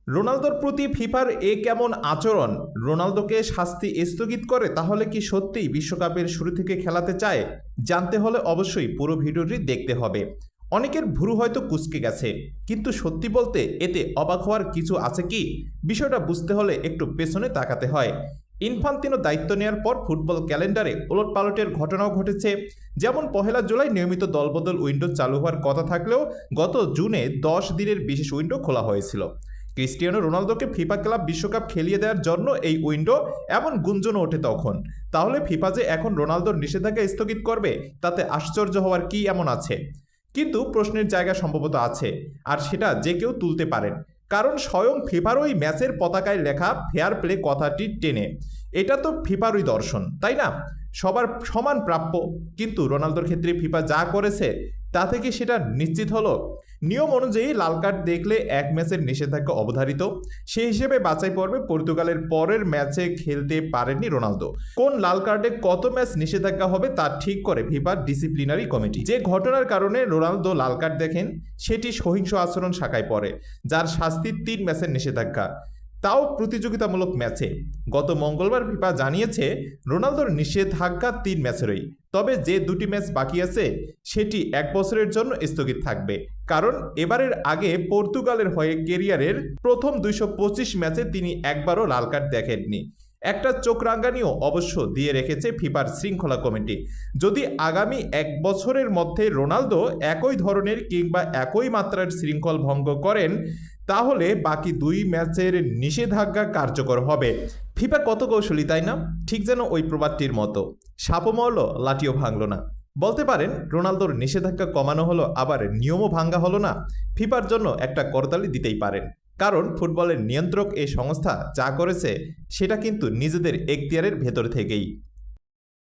রোনালদোর প্রতি ফিফার কেমন আচরণ রোনালদোকে শাস্তি স্থগিত করে? তাহলে কি সত্যিই বিশ্বকাপের শুরু থেকে খেলাতে চায়? জানতে হলে অবশ্যই পুরো ভিডিওটি দেখতে হবে। অনেকের ভুরু হয়তো কুঁচকে গেছে, কিন্তু সত্যি বলতে এতে অবাক হওয়ার কিছু আছে কি? বিষয়টা বুঝতে হলে একটু পেছনে তাকাতে হয়। ইনফান্তিনো দায়িত্ব নেওয়ার পর ফুটবল ক্যালেন্ডারে ওলটপালটের ঘটনাও ঘটেছে। যেমন 1 জুলাই নিয়মিত দলবদল উইন্ডো চালু হওয়ার কথা থাকলেও গত জুনে 10 দিনের বিশেষ উইন্ডো খোলা হয়েছিল। ক্রিস্টিয়ানো রোনালদোকে ফিফা ক্লাব বিশ্বকাপ খেলিয়ে দেওয়ার জন্য এই উইন্ডো, এমন গুঞ্জন ওঠে তখন। তাহলে ফিফা যে এখন রোনালদোর নিষেধাজ্ঞা স্থগিত করবে, তাতে আশ্চর্য হওয়ার কি এমন আছে? কিন্তু প্রশ্নের জায়গা সম্ভবত আছে, আর সেটা যে কেউ তুলতে পারেন। কারণ স্বয়ং ফিফার ওই ম্যাচের পতাকায় লেখা ফেয়ার প্লে কথাটি টেনে। এটা তো ফিফারই দর্শন, তাই না? সবার সমান প্রাপ্য। কিন্তু রোনালদোর ক্ষেত্রে ফিফা যা করেছে তা থেকে সেটা নিশ্চিত হলো। নিয়ম অনুযায়ী লাল কার্ড দেখলে 1 ম্যাচের নিষেধাজ্ঞা অবধারিত। সেই হিসেবে বাছাই পর্বে পর্তুগালের পরের ম্যাচে খেলতে পারেননি রোনালদো। কোন লাল কার্ডে কত ম্যাচ নিষেধাজ্ঞা হবে তা ঠিক করে ফিফার ডিসিপ্লিনারি কমিটি। যে ঘটনার কারণে রোনালদো লাল কার্ড দেখেন সেটি সহিংস আচরণ শাখায় পড়ে, যার শাস্তি 3 ম্যাচের নিষেধাজ্ঞা, তাও প্রতিযোগিতামূলক ম্যাচে। গত মঙ্গলবার ফিফা জানিয়েছে রোনালদোর নিষেধাজ্ঞা 3 ম্যাচেরই। তবে যে 2টি ম্যাচ বাকি আছে সেটি 1 বছরের জন্য স্থগিত থাকবে। কারণ এবারের আগে পর্তুগালের হয়ে ক্যারিয়ারের প্রথম 225 ম্যাচে তিনি একবারও লাল কার্ড দেখেননি। একটা চোখ রাঙানিও অবশ্য দিয়ে রেখেছে ফিফার শৃঙ্খলা কমিটি। যদি আগামী 1 বছরের মধ্যে রোনালদো একই ধরনের কিংবা একই মাত্রার শৃঙ্খল ভঙ্গ করেন, তাহলে বাকি 2 ম্যাচের নিষেধাজ্ঞা কার্যকর হবে। ফিফা কত কৌশলী, তাই না? ঠিক যেন ওই প্রবাদটির মতো, সাপও মরল লাঠিও ভাঙল না। বলতে পারেন রোনালদোর নিষেধাজ্ঞা কমানো হলো, আবার নিয়মও ভাঙ্গা হলো না। ফিফার জন্য একটা করতালি দিতেই পারেন। কারণ ফুটবলের নিয়ন্ত্রক এই সংস্থা যা করেছে সেটা কিন্তু নিজেদের এখতিয়ারের ভেতর থেকেই।